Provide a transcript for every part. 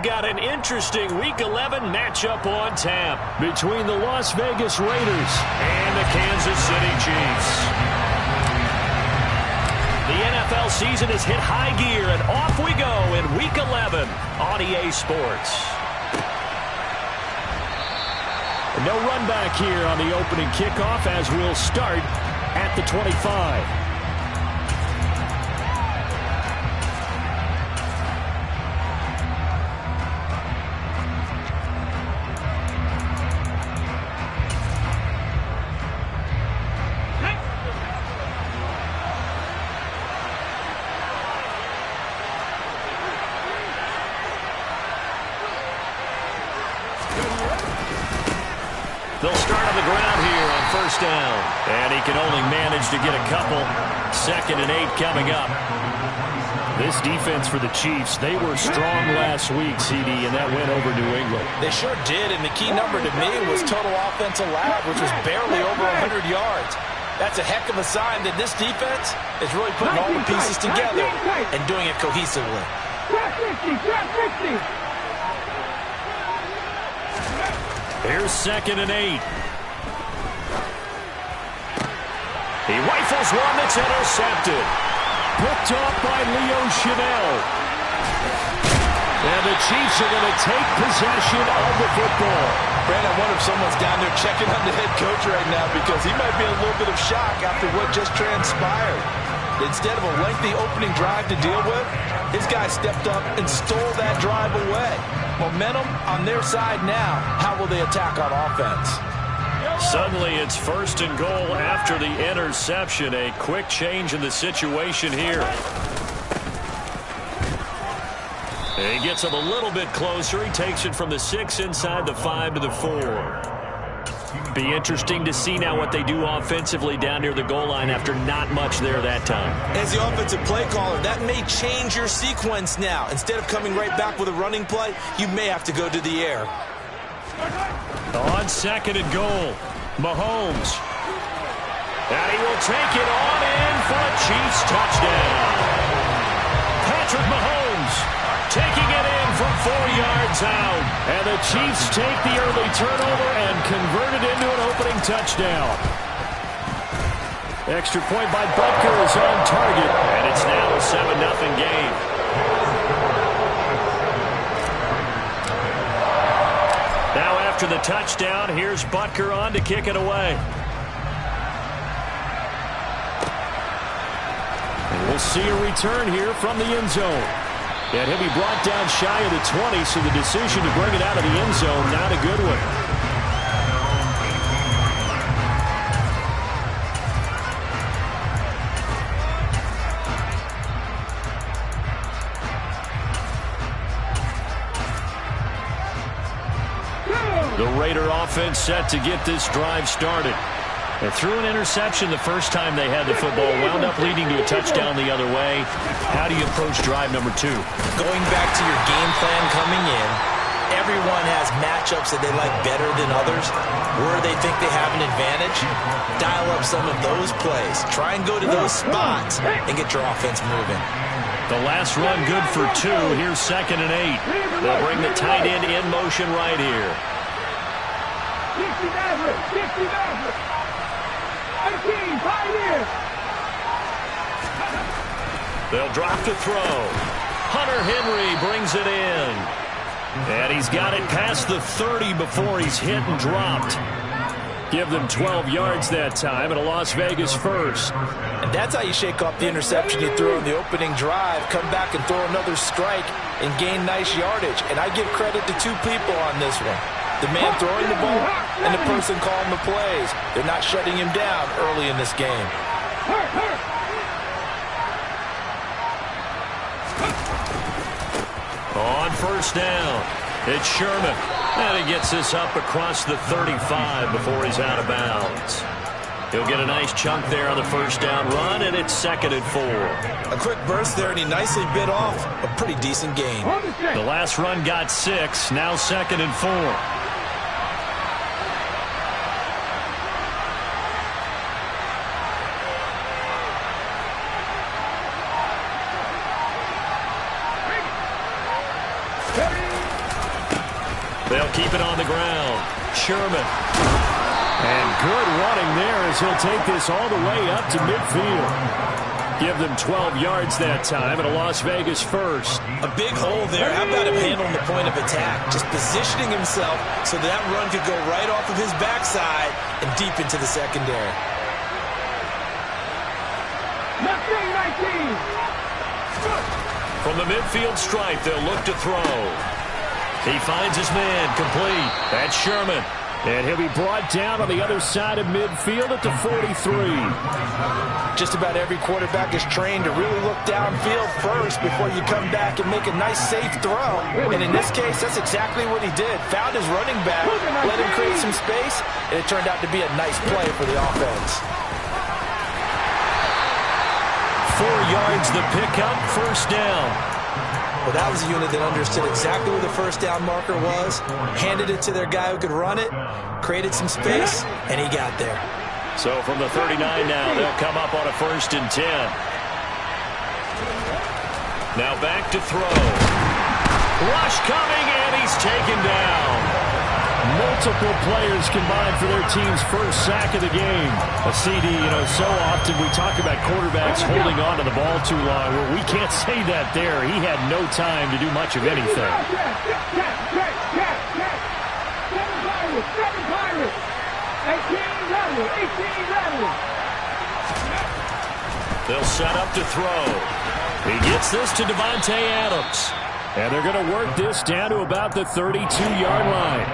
got an interesting Week 11 matchup on tap between the Las Vegas Raiders and the Kansas City Chiefs. The NFL season has hit high gear, and off we go in Week 11 on EA Sports. No run back here on the opening kickoff as we'll start at the 25. They'll start on the ground here on first down. And he can only manage to get a couple. 2nd and 8 coming up. This defense for the Chiefs, they were strong last week, CD, and that went over New England. They sure did, and the key number to me was total offense allowed, which was barely over 100 yards. That's a heck of a sign that this defense is really putting all the pieces together and doing it cohesively. Here's 2nd and 8. He rifles one that's intercepted. Picked off by Leo Chanel. And the Chiefs are going to take possession of the football. Brad, I wonder if someone's down there checking on the head coach right now because he might be in a little bit of shock after what just transpired. Instead of a lengthy opening drive to deal with, his guy stepped up and stole that drive away. Momentum on their side now. How will they attack on offense? Suddenly it's 1st and goal after the interception. A quick change in the situation here. He gets him a little bit closer. He takes it from the 6 inside the 5 to the 4. Be interesting to see now what they do offensively down near the goal line after not much there that time. As the offensive play caller, that may change your sequence now. Instead of coming right back with a running play, you may have to go to the air. On 2nd and goal, Mahomes. And he will take it on in for a Chiefs touchdown. Patrick Mahomes taking it in from 4 yards out. And the Chiefs take the early turnover and convert it into an opening touchdown. Extra point by Butker is on target. And it's now a 7-0 game. Now after the touchdown, here's Butker on to kick it away. And we'll see a return here from the end zone. And he'll be brought down shy of the 20, so the decision to bring it out of the end zone, not a good one. The Raider offense set to get this drive started. They threw an interception the first time they had the football, wound up leading to a touchdown the other way. How do you approach drive number 2? Going back to your game plan coming in, everyone has matchups that they like better than others. Where they think they have an advantage, dial up some of those plays. Try and go to those spots and get your offense moving. The last run good for 2. Here's 2nd and 8. They'll bring the tight end in motion right here. They'll drop to throw. Hunter Henry brings it in. And he's got it past the 30 before he's hit and dropped. Give them 12 yards that time and a Las Vegas first. And that's how you shake off the interception you threw in the opening drive. Come back and throw another strike and gain nice yardage. And I give credit to 2 people on this one. The man throwing the ball and the person calling the plays. They're not shutting him down early in this game. On first down, it's Sherman. And he gets this up across the 35 before he's out of bounds. He'll get a nice chunk there on the first down run, and it's 2nd and 4. A quick burst there, and he nicely bit off a pretty decent gain. The last run got 6, now 2nd and 4. They'll keep it on the ground. Sherman. And good running there as he'll take this all the way up to midfield. Give them 12 yards that time and a Las Vegas first. A big hole there. How about him handling the point of attack? Just positioning himself so that run could go right off of his backside and deep into the secondary. 19. From the midfield stripe, they'll look to throw. He finds his man complete. That's Sherman. And he'll be brought down on the other side of midfield at the 43. Just about every quarterback is trained to really look downfield first before you come back and make a nice, safe throw. And in this case, that's exactly what he did. Found his running back, let him create some space, and it turned out to be a nice play for the offense. 4 yards the pickup, first down. Well, that was a unit that understood exactly where the first down marker was, handed it to their guy who could run it, created some space, and he got there. So from the 39 now, they'll come up on a 1st and 10. Now back to throw. Rush coming, and he's taken down. Multiple players combined for their team's first sack of the game. A CD, so often we talk about quarterbacks holding on to the ball too long. Well, we can't say that there. He had no time to do much of anything. They'll set up to throw. He gets this to Devontae Adams. And they're going to work this down to about the 32-yard line.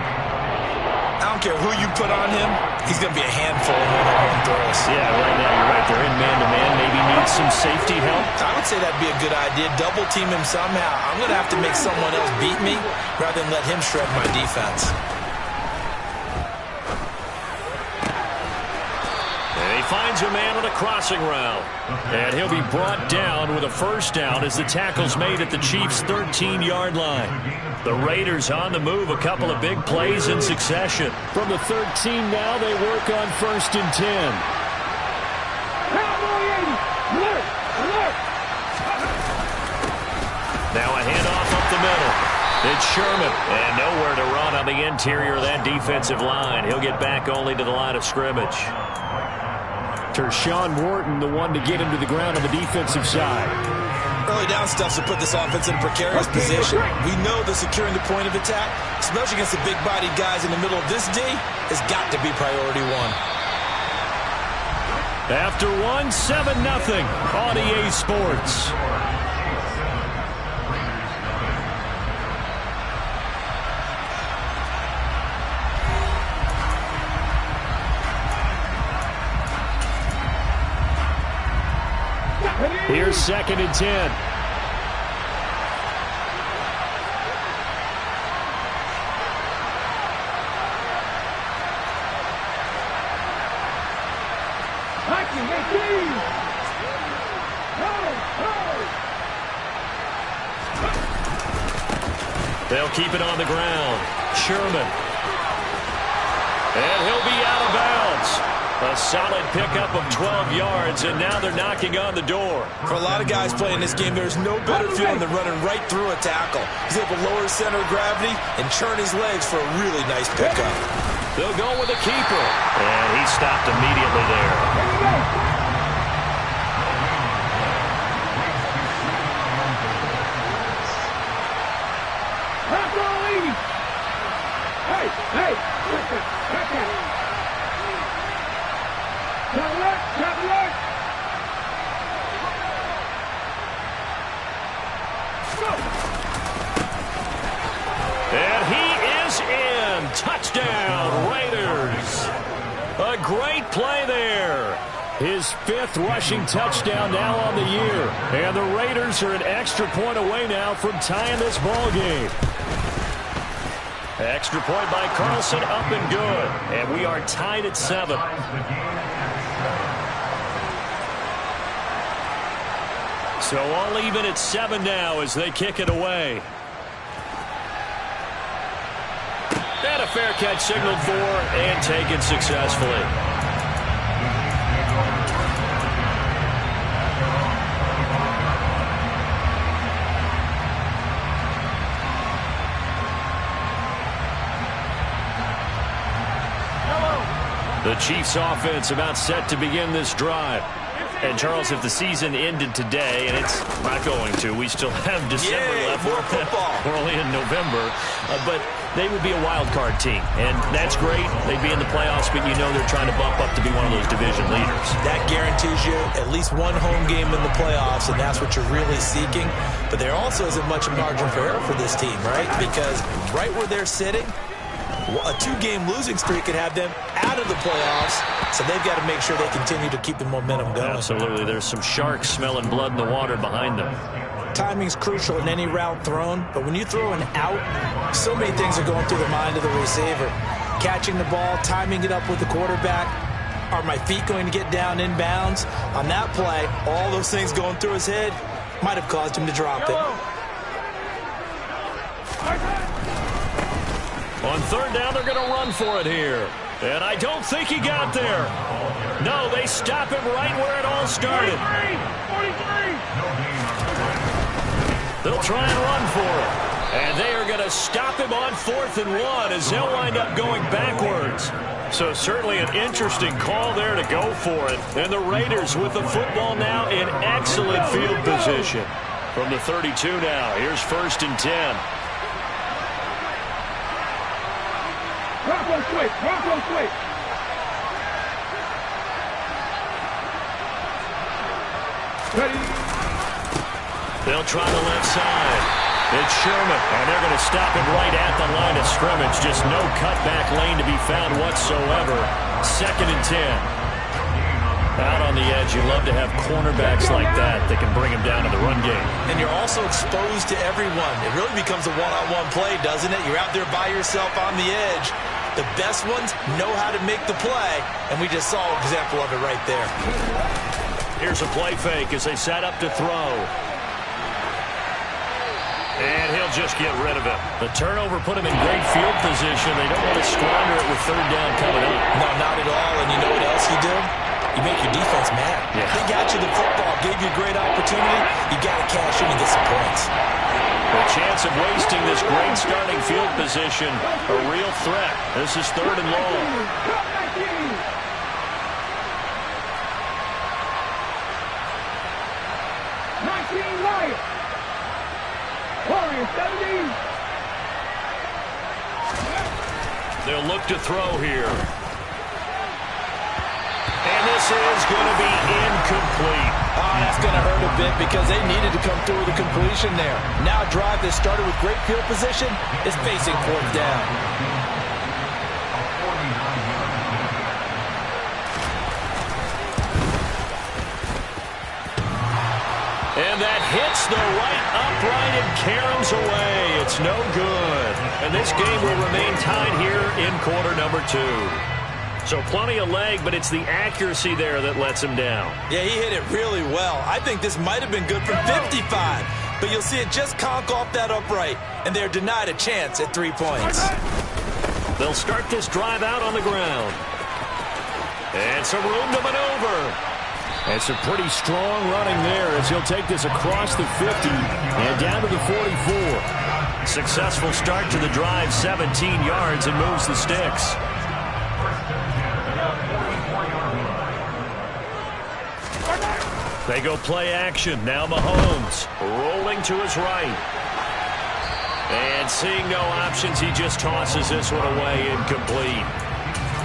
I don't care who you put on him, he's going to be a handful of throws. Yeah, right now you're right. They're in man-to-man. Maybe need some safety help. I would say that'd be a good idea. Double team him somehow. I'm going to have to make someone else beat me rather than let him shred my defense. And he finds a man on a crossing route. And he'll be brought down with a first down as the tackle's made at the Chiefs' 13-yard line. The Raiders on the move, a couple of big plays in succession. From the 13 now, they work on 1st and 10. Now a handoff up the middle. It's Sherman. And nowhere to run on the interior of that defensive line. He'll get back only to the line of scrimmage. Tershawn Wharton, the one to get him to the ground on the defensive side. Early down stuff to put this offense in a precarious position. We know that securing the point of attack, especially against the big-bodied guys in the middle of this D, has got to be priority one. After 7-0 on EA Sports. Here's 2nd and 10. They'll keep it on the ground. Sherman. And he'll be out of bounds. A solid pickup of 12 yards, and now they're knocking on the door. For a lot of guys playing this game, there's no better feeling than running right through a tackle. He's able to lower his center of gravity and churn his legs for a really nice pickup. They'll go with the keeper, and he stopped immediately there. And he is in. Touchdown, Raiders. A great play there. His 5th rushing touchdown now on the year. And the Raiders are an extra point away now from tying this ball game. Extra point by Carlson, up and good. And we are tied at 7. So all even at 7 now as they kick it away. And a fair catch signaled for and taken successfully. The Chiefs offense about set to begin this drive. And, Charles, if the season ended today, and it's not going to, we still have December left. More football. We're only in November. But they would be a wild card team, and that's great. They'd be in the playoffs, but you know they're trying to bump up to be one of those division leaders. That guarantees you at least one home game in the playoffs, and that's what you're really seeking. But there also isn't much margin for error for this team, right? Because right where they're sitting, a 2-game losing streak could have them out of the playoffs, so they've got to make sure they continue to keep the momentum going. Absolutely. There's some sharks smelling blood in the water behind them. Timing's crucial in any route thrown, but when you throw an out, so many things are going through the mind of the receiver. Catching the ball, timing it up with the quarterback. Are my feet going to get down inbounds? On that play, all those things going through his head might have caused him to drop it. On third down, they're going to run for it here. And I don't think he got there. No, they stop him right where it all started. 43. They'll try and run for it. And they are going to stop him on 4th and 1 as they'll wind up going backwards. So certainly an interesting call there to go for it. And the Raiders with the football now in excellent field position. From the 32 now, here's 1st and 10. Rock on switch. Rock on switch. Ready. They'll try the left side. It's Sherman, and they're going to stop him right at the line of scrimmage. Just no cutback lane to be found whatsoever. 2nd and 10. Out on the edge, you love to have cornerbacks like that can bring him down to the run game. And you're also exposed to everyone. It really becomes a one-on-one play, doesn't it? You're out there by yourself on the edge. The best ones know how to make the play, and we just saw an example of it right there. Here's a play fake as they set up to throw. And he'll just get rid of it. The turnover put him in great field position. They don't want to squander it with 3rd down coming up. No, not at all. And you know what else you do? You make your defense mad. Yeah. They got you the football, gave you a great opportunity. You got to cash in and get some points. The chance of wasting this great starting field position, a real threat. This is 3rd and long. 19 Lions. Warriors 17. They'll look to throw here. And this is going to be incomplete. Oh, that's going to hurt a bit because they needed to come through with a completion there. Now a drive that started with great field position is facing 4th down. And that hits the right upright and caroms away. It's no good. And this game will remain tied here in quarter number 2. So plenty of leg, but it's the accuracy there that lets him down. Yeah, he hit it really well. I think this might have been good from 55. But you'll see it just conk off that upright, and they're denied a chance at 3 points. They'll start this drive out on the ground. And some room to maneuver. And some pretty strong running there as he'll take this across the 50 and down to the 44. Successful start to the drive, 17 yards, and moves the sticks. They go play action. Now Mahomes rolling to his right. And seeing no options, he just tosses this one away, incomplete.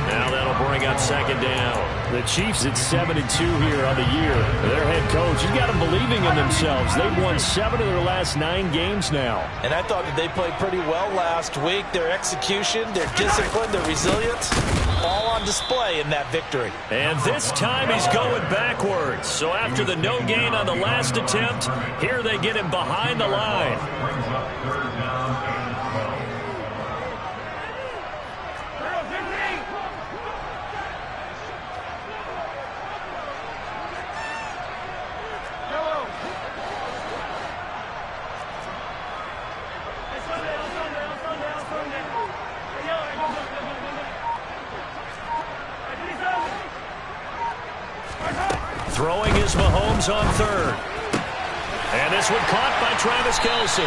Now that'll bring up 2nd down. The Chiefs at 7-2 here on the year. Their head coach, he's got them believing in themselves. They've won 7 of their last 9 games now. And I thought that they played pretty well last week. Their execution, their discipline, their resilience, all on display in that victory. And this time he's going backwards. So after the no gain on the last attempt, here they get him behind the line. Throwing is Mahomes on 3rd. And this one caught by Travis Kelce.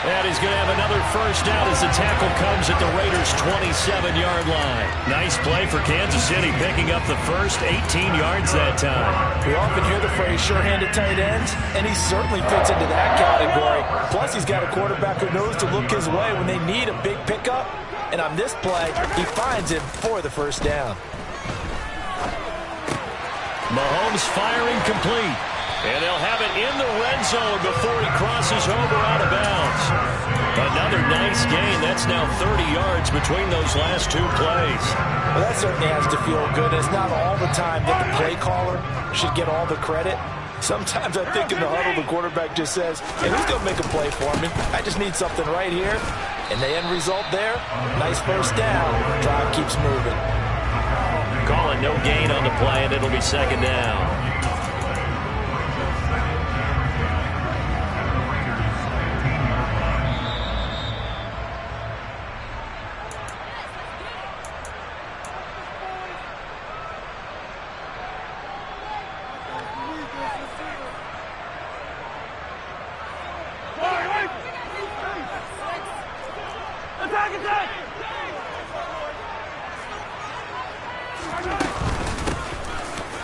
And he's going to have another first down as the tackle comes at the Raiders' 27-yard line. Nice play for Kansas City, picking up the first 18 yards that time. We often hear the phrase sure-handed tight ends, and he certainly fits into that category. Plus, he's got a quarterback who knows to look his way when they need a big pickup. And on this play, he finds him for the first down. Mahomes firing complete. And they'll have it in the red zone before he crosses over out of bounds. Another nice gain. That's now 30 yards between those last two plays. Well, that certainly has to feel good. It's not all the time that the play caller should get all the credit. Sometimes I think in the huddle, the quarterback just says, hey, who's going to make a play for me? I just need something right here. And the end result there, nice first down. Drive keeps moving. Calling no gain on the play, and it'll be second down.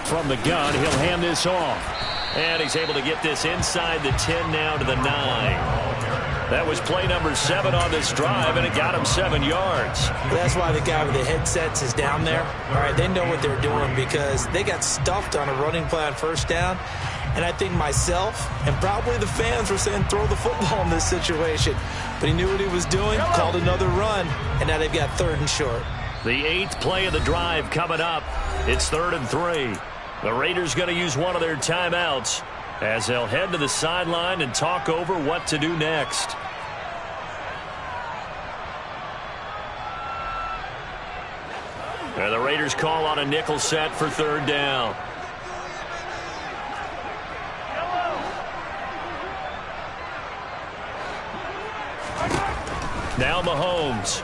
From the gun, he'll hand this off. And he's able to get this inside the 10 now to the 9. That was play number 7 on this drive, and it got him 7 yards. That's why the guy with the headsets is down there. All right, they know what they're doing because they got stuffed on a running play on first down. And I think myself and probably the fans were saying throw the football in this situation. But he knew what he was doing, called another run, and now they've got 3rd and short. The 8th play of the drive coming up. It's 3rd and 3. The Raiders going to use one of their timeouts as they'll head to the sideline and talk over what to do next. And the Raiders call on a nickel set for 3rd down. Now Mahomes.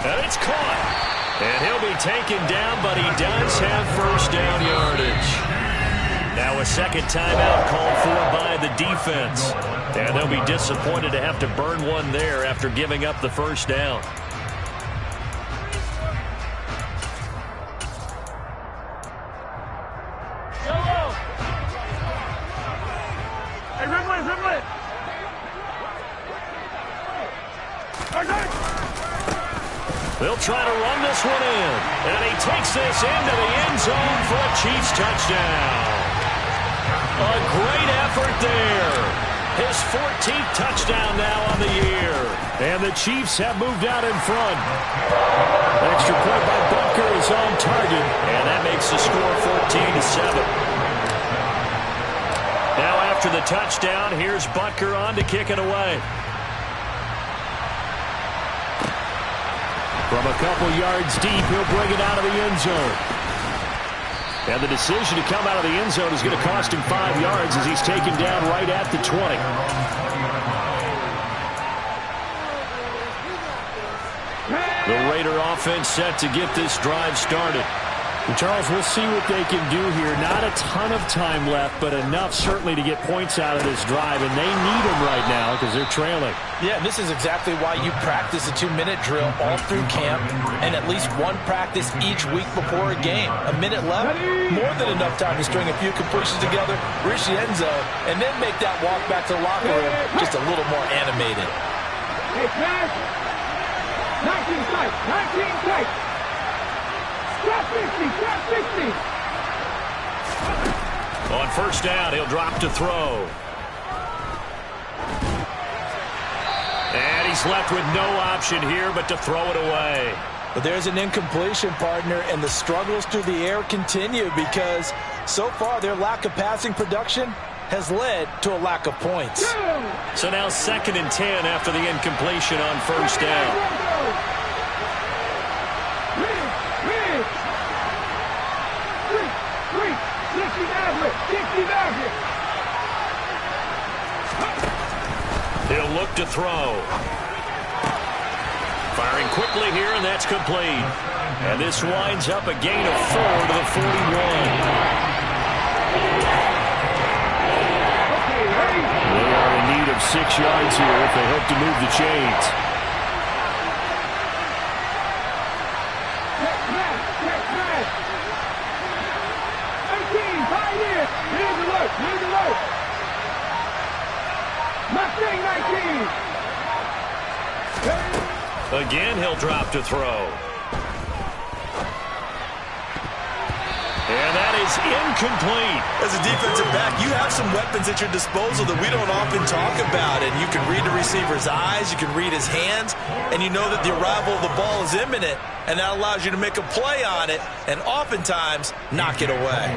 And it's caught. And he'll be taken down, but he does have first down yardage. Now a second timeout called for by the defense. And they'll be disappointed to have to burn one there after giving up the first down. They'll try to run this one in. And he takes this into the end zone for a Chiefs touchdown. A great effort there. His 14th touchdown now on the year. And the Chiefs have moved out in front. Extra point by Butker is on target. And that makes the score 14-7. Now after the touchdown, here's Butker on to kick it away. From a couple yards deep, he'll bring it out of the end zone. And the decision to come out of the end zone is going to cost him 5 yards as he's taken down right at the 20. The Raider offense set to get this drive started. And Charles, we'll see what they can do here. Not a ton of time left, but enough certainly to get points out of this drive. And they need them right now because they're trailing. Yeah, and this is exactly why you practice a 2-minute drill all through camp and at least one practice each week before a game. A minute left, more than enough time to string a few completions together, reach the end zone, and then make that walk back to the locker room just a little more animated. Hey, pass. 19 tight. 19 tight. Stop 50. Stop 50. On first down, he'll drop to throw. And he's left with no option here but to throw it away. But there's an incompletion, partner, and the struggles through the air continue because so far their lack of passing production has led to a lack of points. So now 2nd and 10 after the incompletion on first down. He'll look to throw. Firing quickly here, and that's complete. And this winds up a gain of 4 to the 41. They are in need gain of 6 yards here if they hope to move the chains. Again, he'll drop to throw. And that is incomplete. As a defensive back, you have some weapons at your disposal that we don't often talk about. And you can read the receiver's eyes, you can read his hands, and you know that the arrival of the ball is imminent, and that allows you to make a play on it and oftentimes knock it away.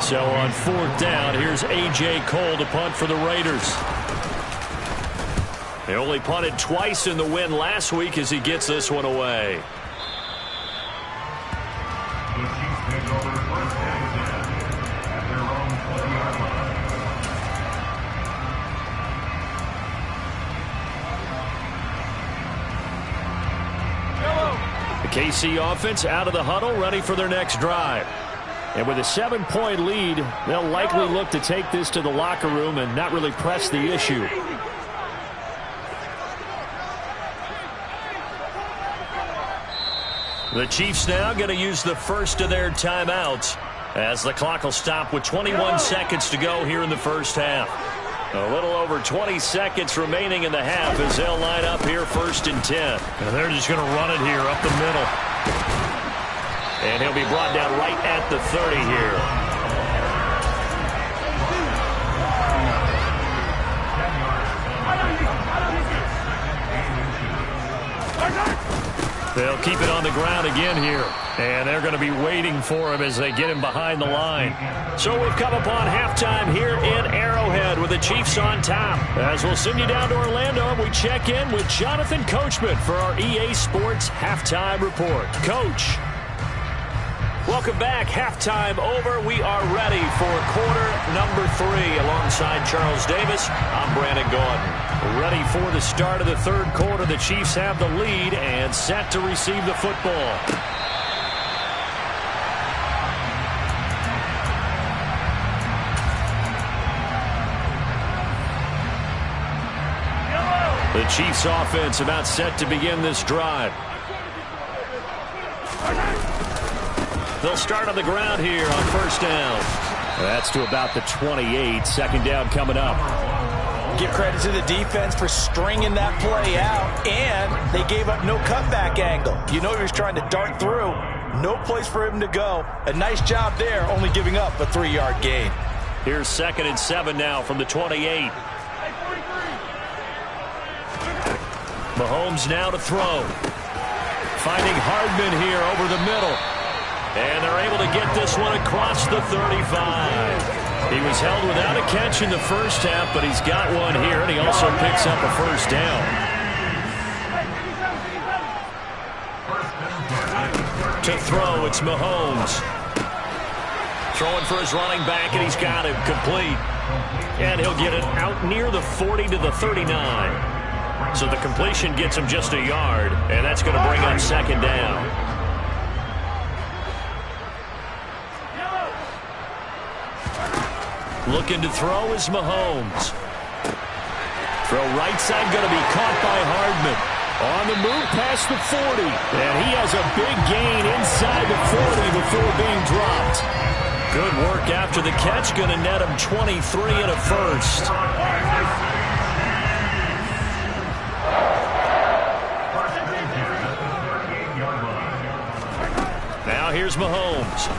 So on 4th down, here's A.J. Cole to punt for the Raiders. They only punted twice in the win last week as he gets this one away. The KC offense out of the huddle, ready for their next drive. And with a 7-point lead, they'll likely look to take this to the locker room and not really press the issue. The Chiefs now going to use the first of their timeouts as the clock will stop with 21 seconds to go here in the first half. A little over 20 seconds remaining in the half as they'll line up here 1st and 10. And they're just going to run it here up the middle. And he'll be brought down right at the 30 here. They'll keep it on the ground again here. And they're going to be waiting for him as they get him behind the line. So we've come upon halftime here in Arrowhead with the Chiefs on top. As we'll send you down to Orlando, we check in with Jonathan Coachman for our EA Sports Halftime Report. Coach. Welcome back. Halftime over. We are ready for quarter number 3 alongside Charles Davis. I'm Brandon Gaudin. Ready for the start of the 3rd quarter. The Chiefs have the lead and set to receive the football. The Chiefs offense about set to begin this drive. They'll start on the ground here on 1st down. That's to about the 28. 2nd down coming up. Give credit to the defense for stringing that play out, and they gave up no cutback angle. You know he was trying to dart through. No place for him to go. A nice job there, only giving up a 3-yard gain. Here's 2nd and 7 now from the 28. Mahomes now to throw. Finding Hardman here over the middle. And they're able to get this one across the 35. He was held without a catch in the first half, but he's got one here, and he also picks up a 1st down. To throw, it's Mahomes. Throwing for his running back, and he's got him complete. And he'll get it out near the 40 to the 39. So the completion gets him just a yard, and that's going to bring up 2nd down. Looking to throw is Mahomes. Throw right side going to be caught by Hardman. On the move past the 40. And he has a big gain inside the 40 before being dropped. Good work after the catch. Going to net him 23 and a 1st. Now here's Mahomes.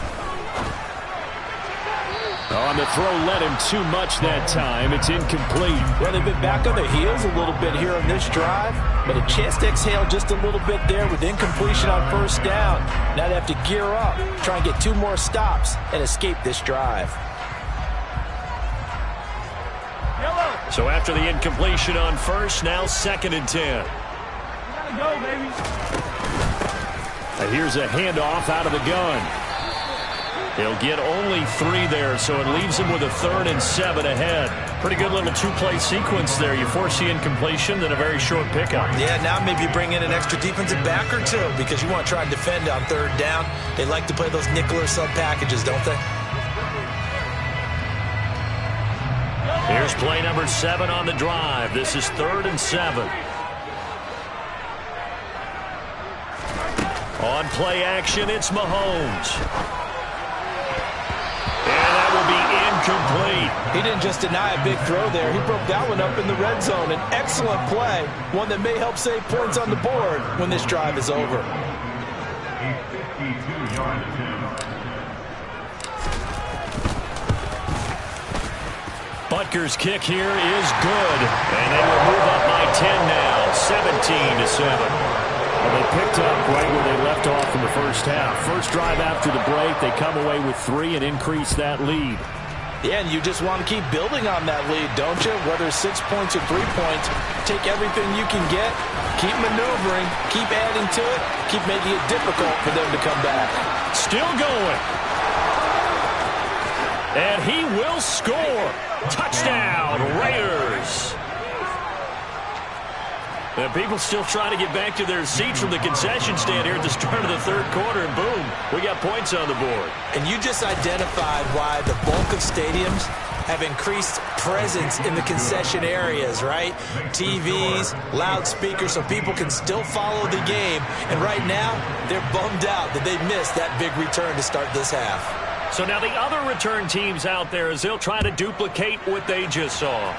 On the throw, led him too much that time. It's incomplete. Well, they've been back on their heels a little bit here on this drive, but a chance to exhale just a little bit there with incompletion on 1st down. Now they have to gear up, try and get 2 more stops, and escape this drive. So after the incompletion on 1st, now 2nd and 10. Go, baby. And here's a handoff out of the gun. He'll get only 3 there, so it leaves him with a 3rd and 7 ahead. Pretty good little 2-play sequence there. You force the incompletion, then a very short pickup. Yeah, now maybe bring in an extra defensive back or 2 because you want to try and defend on 3rd down. They like to play those nickel or sub packages, don't they? Here's play number 7 on the drive. This is 3rd and 7. On play action, it's Mahomes. And that will be incomplete. He didn't just deny a big throw there. He broke that one up in the red zone. An excellent play, one that may help save points on the board when this drive is over. Butker's kick here is good. And they will move up by 10 now, 17-7. Well, they picked up right where they left off in the first half. First drive after the break, they come away with 3 and increase that lead. Yeah, and you just want to keep building on that lead, don't you? Whether 6 points or 3 points, take everything you can get, keep maneuvering, keep adding to it, keep making it difficult for them to come back. Still going. And he will score. Touchdown, Raiders. And people still trying to get back to their seats from the concession stand here at the start of the 3rd quarter, and boom, we got points on the board. And you just identified why the bulk of stadiums have increased presence in the concession areas, right? TVs, loudspeakers, so people can still follow the game. And right now, they're bummed out that they missed that big return to start this half. So now the other return teams out there, as they'll try to duplicate what they just saw.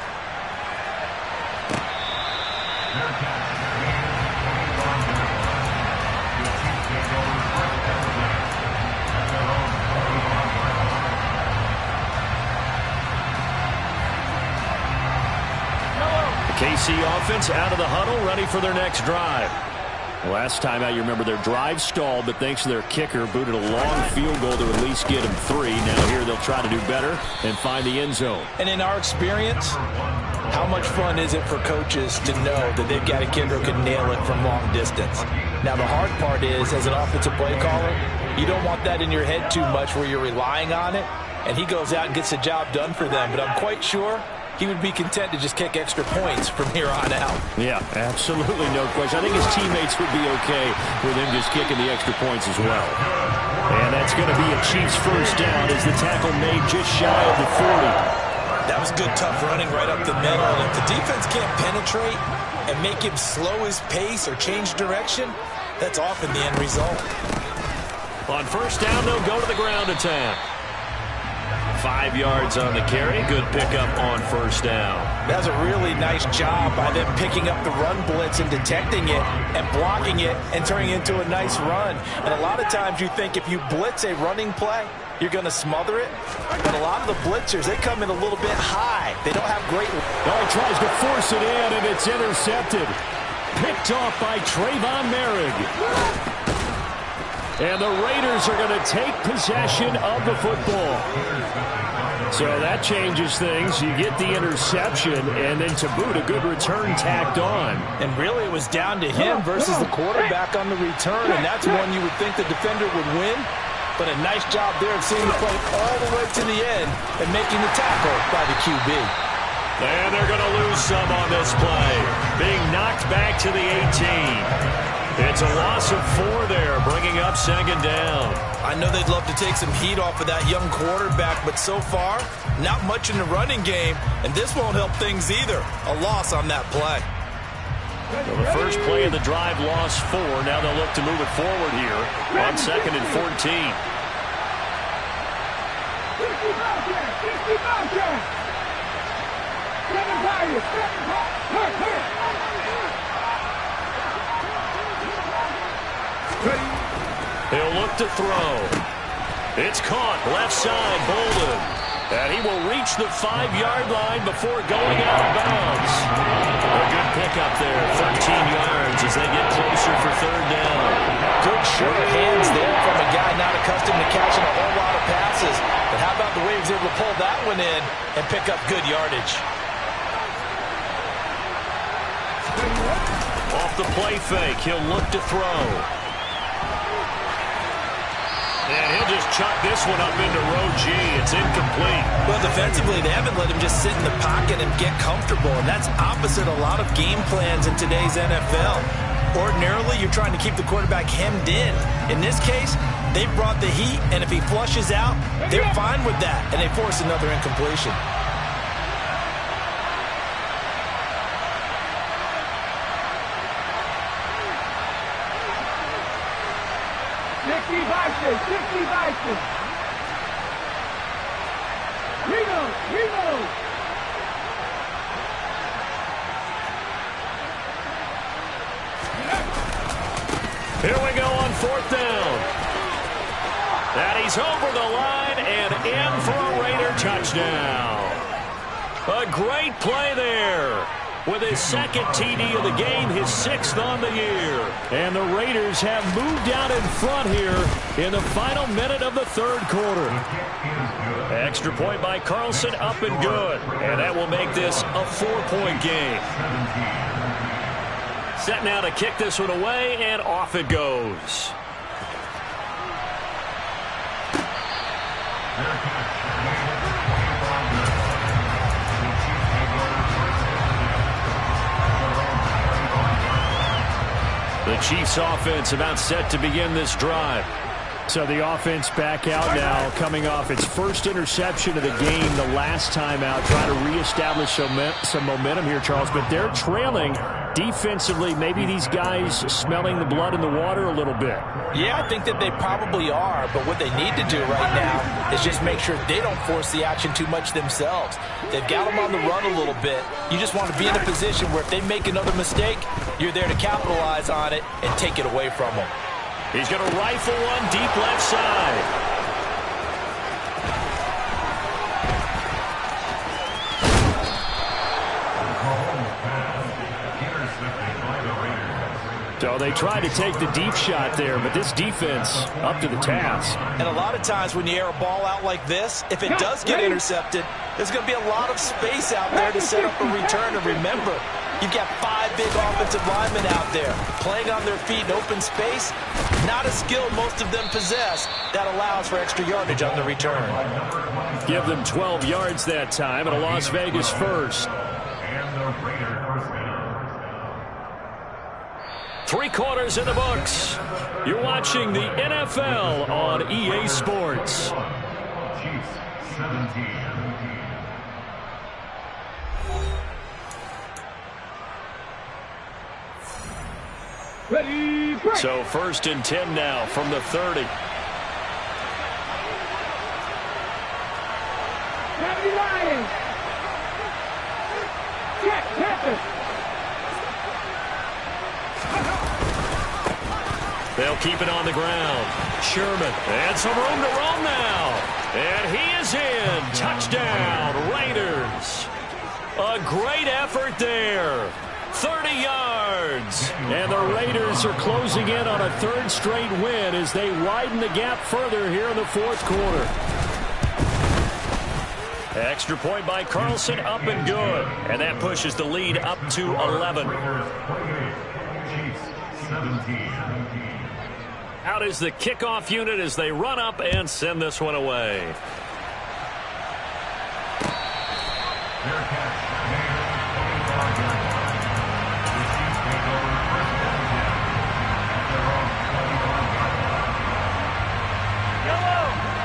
KC offense out of the huddle, ready for their next drive. Last time out, you remember their drive stalled, but thanks to their kicker, booted a long field goal to at least get them 3. Now here they'll try to do better and find the end zone. And in our experience, how much fun is it for coaches to know that they've got a kicker who can nail it from long distance? Now, the hard part is, as an offensive play caller, you don't want that in your head too much where you're relying on it, and he goes out and gets the job done for them. But I'm quite sure he would be content to just kick extra points from here on out. Yeah, absolutely no question. I think his teammates would be okay with him just kicking the extra points as well. And that's going to be a Chiefs first down as the tackle made just shy of the 40. That was good, tough running right up the middle. And if the defense can't penetrate and make him slow his pace or change direction, that's often the end result. On first down, they'll go to the ground attack. 5 yards on the carry. Good pickup on first down. That was a really nice job by them picking up the run blitz and detecting it and blocking it and turning it into a nice run. And a lot of times you think if you blitz a running play, you're going to smother it. But a lot of the blitzers, they come in a little bit high. They don't have great... Oh, he tries to force it in, and it's intercepted. Picked off by Trayvon Merrick. And the Raiders are going to take possession of the football. So that changes things. You get the interception, and then to boot, a good return tacked on. And really, it was down to him versus the quarterback on the return, and that's one you would think the defender would win. But a nice job there of seeing the play all the way to the end and making the tackle by the QB. And they're going to lose some on this play. Being knocked back to the 18. It's a loss of 4 there, bringing up second down. I know they'd love to take some heat off of that young quarterback, but so far, not much in the running game, and this won't help things either. A loss on that play. Well, the first play of the drive lost 4. Now they'll look to move it forward here on 2nd and 14. He'll look to throw. It's caught left side, Bolden. And he will reach the 5-yard line before going out of bounds. A good pickup there, 13 yards as they get closer for 3rd down. Good sure hands there from a guy not accustomed to catching a whole lot of passes. But how about the way he was able to pull that one in and pick up good yardage? Off the play fake, he'll look to throw. And he'll just chuck this one up into row G. It's incomplete. Well, defensively, they haven't let him just sit in the pocket and get comfortable, and that's opposite a lot of game plans in today's NFL. Ordinarily, you're trying to keep the quarterback hemmed in. In this case, they brought the heat, and if he flushes out, they're fine with that, and they force another incompletion. Here we go on 4th down. And he's over the line and in for a Raider touchdown. A great play there. With his second TD of the game, his 6th on the year. And the Raiders have moved out in front here in the final minute of the 3rd quarter. Extra point by Carlson, up and good. And that will make this a 4-point game. Set now to kick this one away, and off it goes. The Chiefs offense about set to begin this drive. So the offense back out now, coming off its first interception of the game the last time out, trying to reestablish some momentum here, Charles. But they're trailing defensively. Maybe these guys smelling the blood in the water a little bit. Yeah, I think that they probably are. But what they need to do right now is just make sure they don't force the action too much themselves. They've got them on the run a little bit. You just want to be in a position where if they make another mistake, you're there to capitalize on it and take it away from them. He's going to rifle one deep left side. So they tried to take the deep shot there, but this defense up to the task. And a lot of times when you air a ball out like this, if it does get intercepted, there's going to be a lot of space out there to set up a return. And remember, you've got 5 big offensive linemen out there playing on their feet in open space. Not a skill most of them possess that allows for extra yardage on the return. Give them 12 yards that time and a Las Vegas first. 3 quarters in the books. You're watching the NFL on EA Sports. Chiefs 17. Ready, break. So 1st and 10 now from the 30. Happy Lions. Check, Panthers. They'll keep it on the ground. Sherman, and some room to roam now. And he is in. Touchdown, Raiders. A great effort there. 30 yards. And the Raiders are closing in on a 3rd straight win as they widen the gap further here in the 4th quarter. Extra point by Carlson, up and good. And that pushes the lead up to 11. Chiefs 17. Out is the kickoff unit as they run up and send this one away.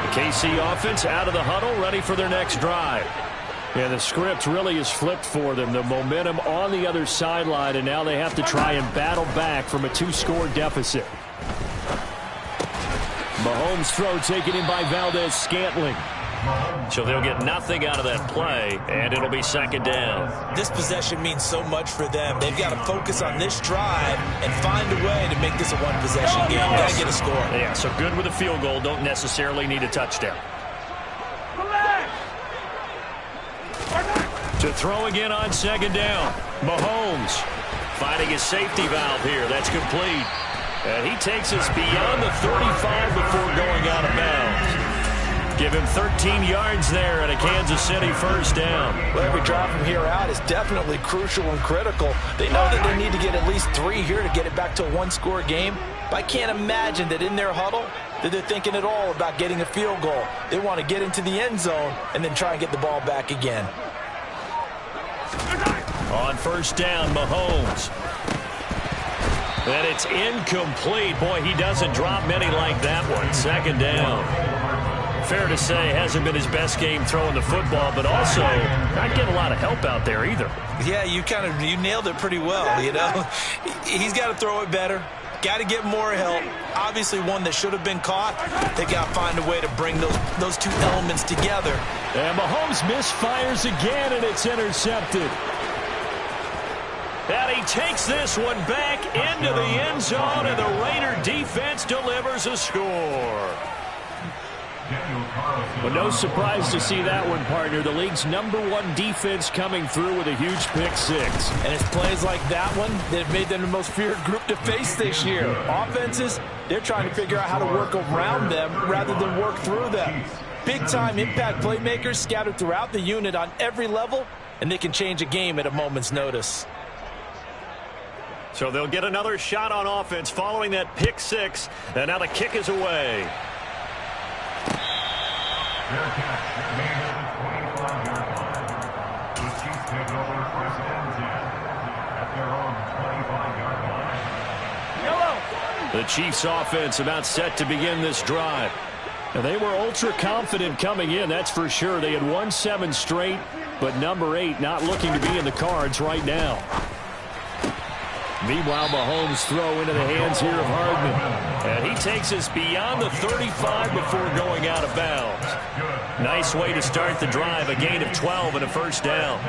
The KC offense out of the huddle, ready for their next drive. And the script really is flipped for them. The momentum on the other sideline, and now they have to try and battle back from a 2-score deficit. Mahomes' throw taken in by Valdez-Scantling. So they'll get nothing out of that play, and it'll be 2nd down. This possession means so much for them. They've got to focus on this drive and find a way to make this a one-possession game. Got to get a score. Yeah, so good with a field goal. Don't necessarily need a touchdown. To throw again on 2nd down. Mahomes finding his safety valve here. That's complete. And he takes us beyond the 35 before going out of bounds. Give him 13 yards there and a Kansas City 1st down. Well, every drive from here out is definitely crucial and critical. They know that they need to get at least 3 here to get it back to a 1-score game. But I can't imagine that in their huddle that they're thinking at all about getting a field goal. They want to get into the end zone and then try and get the ball back again. On 1st down, Mahomes. And it's incomplete. Boy, he doesn't drop many like that one. 2nd down. Fair to say, hasn't been his best game throwing the football, but also not getting a lot of help out there either. Yeah, you nailed it pretty well, you know. He's got to throw it better. Got to get more help. Obviously one that should have been caught. They got to find a way to bring those two elements together. And Mahomes misfires again, and it's intercepted. And he takes this one back into the end zone, and the Raider defense delivers a score. Well, no surprise to see that one, partner. The league's #1 defense coming through with a huge pick six. And it's plays like that one that have made them the most feared group to face this year. Offenses, they're trying to figure out how to work around them rather than work through them. Big-time impact playmakers scattered throughout the unit on every level, and they can change a game at a moment's notice. So they'll get another shot on offense following that pick six, and now the kick is away. The Chiefs offense about set to begin this drive. And they were ultra confident coming in, that's for sure. They had won 7 straight, but number 8 not looking to be in the cards right now. Meanwhile, Mahomes throw into the hands here of Hardman. And he takes us beyond the 35 before going out of bounds. Nice way to start the drive, a gain of 12 and a first down.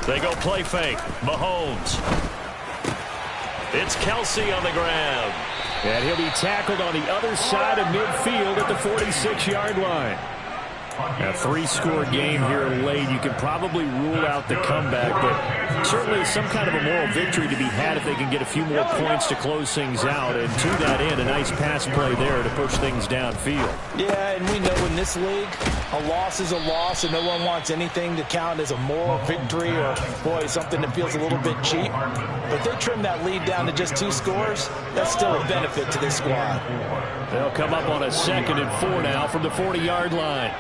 They go play fake. Mahomes. It's Kelsey on the ground. And he'll be tackled on the other side of midfield at the 46-yard line. A 3-score game here late. You can probably rule out the comeback, but certainly some kind of a moral victory to be had if they can get a few more points to close things out. And to that end, a nice pass play there to push things downfield. Yeah, and we know in this league, a loss is a loss, and no one wants anything to count as a moral victory or, boy, something that feels a little bit cheap. But they trim that lead down to just 2 scores. That's still a benefit to this squad. They'll come up on a 2nd and 4 now from the 40-yard line.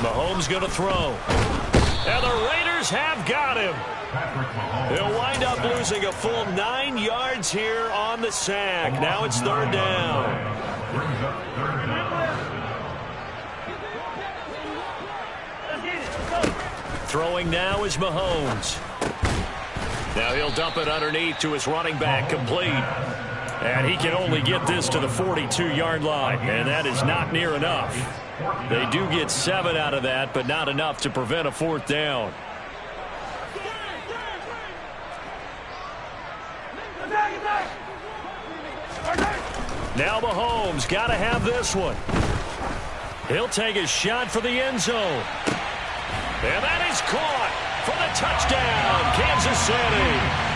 Mahomes going to throw. And the Raiders have got him. He'll wind up losing a full 9 yards here on the sack. Now it's 3rd down. Throwing now is Mahomes. Now he'll dump it underneath to his running back, complete. And he can only get this to the 42-yard line, and that is not near enough. They do get 7 out of that, but not enough to prevent a 4th down. Now Mahomes got to have this one. He'll take a shot for the end zone. And that is caught for the touchdown, Kansas City.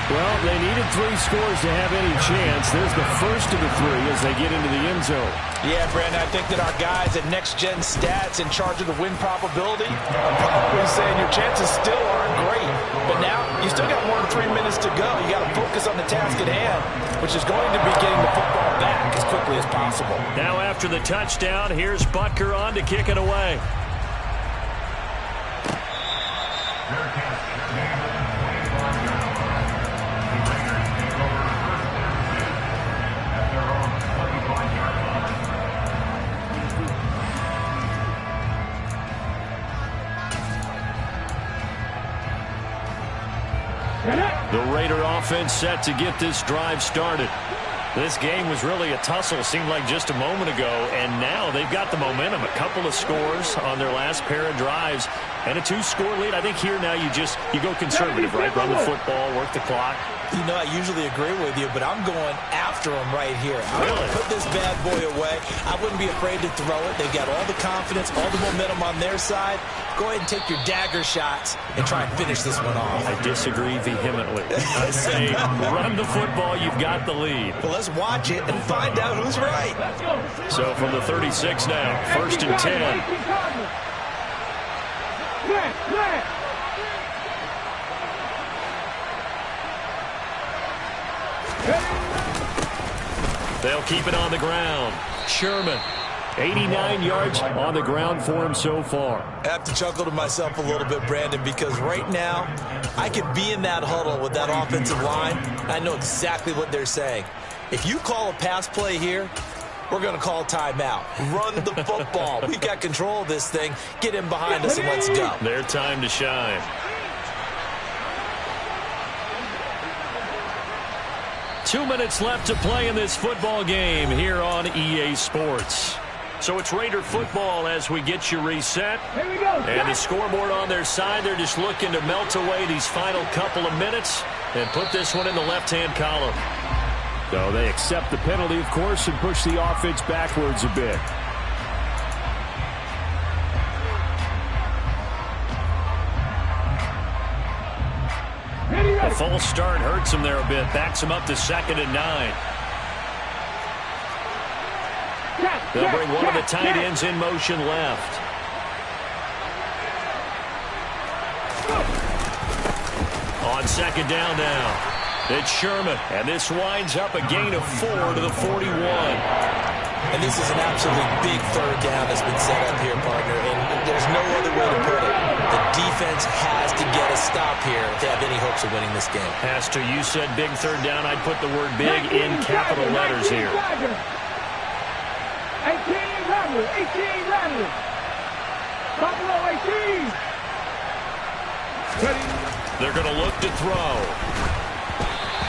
Well, they needed 3 scores to have any chance. There's the first of the 3 as they get into the end zone. Yeah, Brandon, I think that our guys at Next Gen Stats in charge of the win probability are probably saying your chances still aren't great. But now you still got more than 3 minutes to go. You got to focus on the task at hand, which is going to be getting the football back as quickly as possible. Now after the touchdown, here's Butker on to kick it away. The Raider offense set to get this drive started. This game was really a tussle, seemed like just a moment ago, and now they've got the momentum. A couple of scores on their last pair of drives, and a 2-score lead. I think here now you go conservative, right? Run the football, work the clock. You know, I usually agree with you, but I'm going after him right here. I'm going to put this bad boy away. I wouldn't be afraid to throw it. They've got all the confidence, all the momentum on their side. Go ahead and take your dagger shots and try and finish this one off. I disagree vehemently. I say run the football. You've got the lead. Well, let's watch it and find out who's right. So from the 36 now, 1st and 10. They'll keep it on the ground. Sherman, 89 yards on the ground for him so far. I have to chuckle to myself a little bit, Brandon, because right now I could be in that huddle with that offensive line. I know exactly what they're saying. If you call a pass play here, we're going to call timeout. Run the football. We've got control of this thing. Get in behind us and let's go. Their time to shine. Two minutes left to play in this football game here on EA Sports. So it's Raider football as we get you reset. Here we go. And the scoreboard on their side, they're just looking to melt away these final couple of minutes and put this one in the left-hand column. So they accept the penalty, of course, and push the offense backwards a bit. A false start hurts him there a bit. Backs him up to 2nd and 9. They'll bring one of the tight ends in motion left. On 2nd down now. It's Sherman, and this winds up a gain of 4 to the 41. And this is an absolutely big third down that's been set up here, partner, and there's no other way to put it. The defense has to get a stop here if they have any hopes of winning this game. Has to. You said big third down. I'd put the word big in capital letters here. 18 Rattlers. 18 Rattlers. Buffalo 18. They're going to look to throw.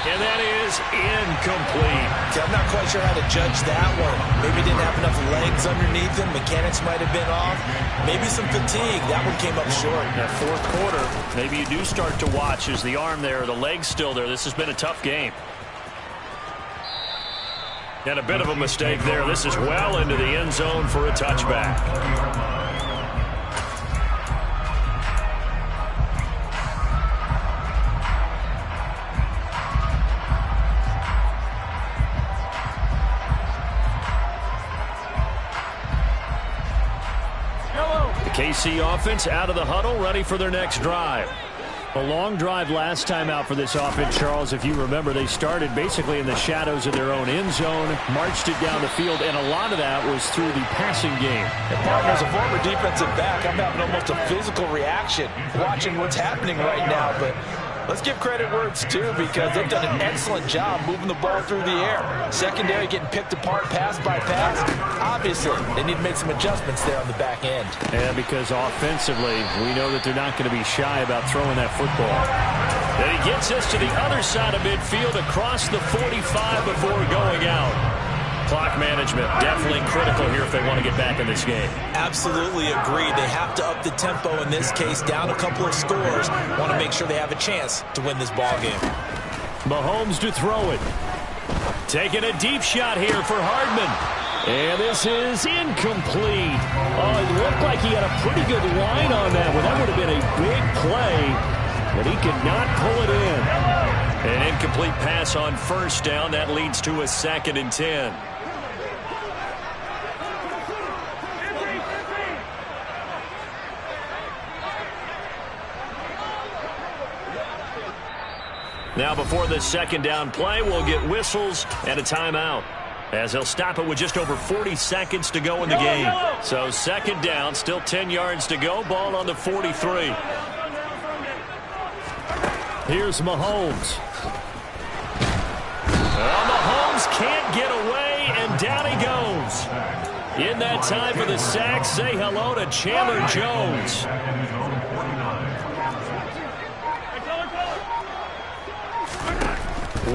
And that is incomplete. See, I'm not quite sure how to judge that one. Maybe didn't have enough legs underneath him. Mechanics might have been off. Maybe some fatigue. That one came up short. That fourth quarter, maybe you do start to watch. Is the arm there, the leg's still there? This has been a tough game. And a bit of a mistake there. This is well into the end zone for a touchback. KC offense out of the huddle, ready for their next drive. A long drive last time out for this offense, Charles. If you remember, they started basically in the shadows of their own end zone, marched it down the field, and a lot of that was through the passing game. And partner, as a former defensive back, I'm having almost a physical reaction watching what's happening right now, but let's give credit where it's due because they've done an excellent job moving the ball through the air. Secondary getting picked apart pass by pass. Obviously, they need to make some adjustments there on the back end. And because offensively, we know that they're not going to be shy about throwing that football. And he gets us to the other side of midfield across the 45 before going out. Clock management definitely critical here if they want to get back in this game. Absolutely agreed. They have to up the tempo in this case, down a couple of scores. Want to make sure they have a chance to win this ball game. Mahomes to throw it. Taking a deep shot here for Hardman. And this is incomplete. Oh, it looked like he had a pretty good line on that one. That would have been a big play, but he could not pull it in. An incomplete pass on first down. That leads to a 2nd and 10. Now before the 2nd down play, we'll get whistles and a timeout, as they'll stop it with just over 40 seconds to go in the game. So 2nd down, still 10 yards to go. Ball on the 43. Here's Mahomes. Mahomes can't get away, and down he goes. In that time for the sack, say hello to Chandler Jones.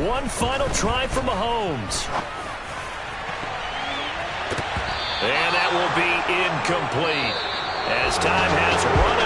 One final try for Mahomes. And that will be incomplete, as time has run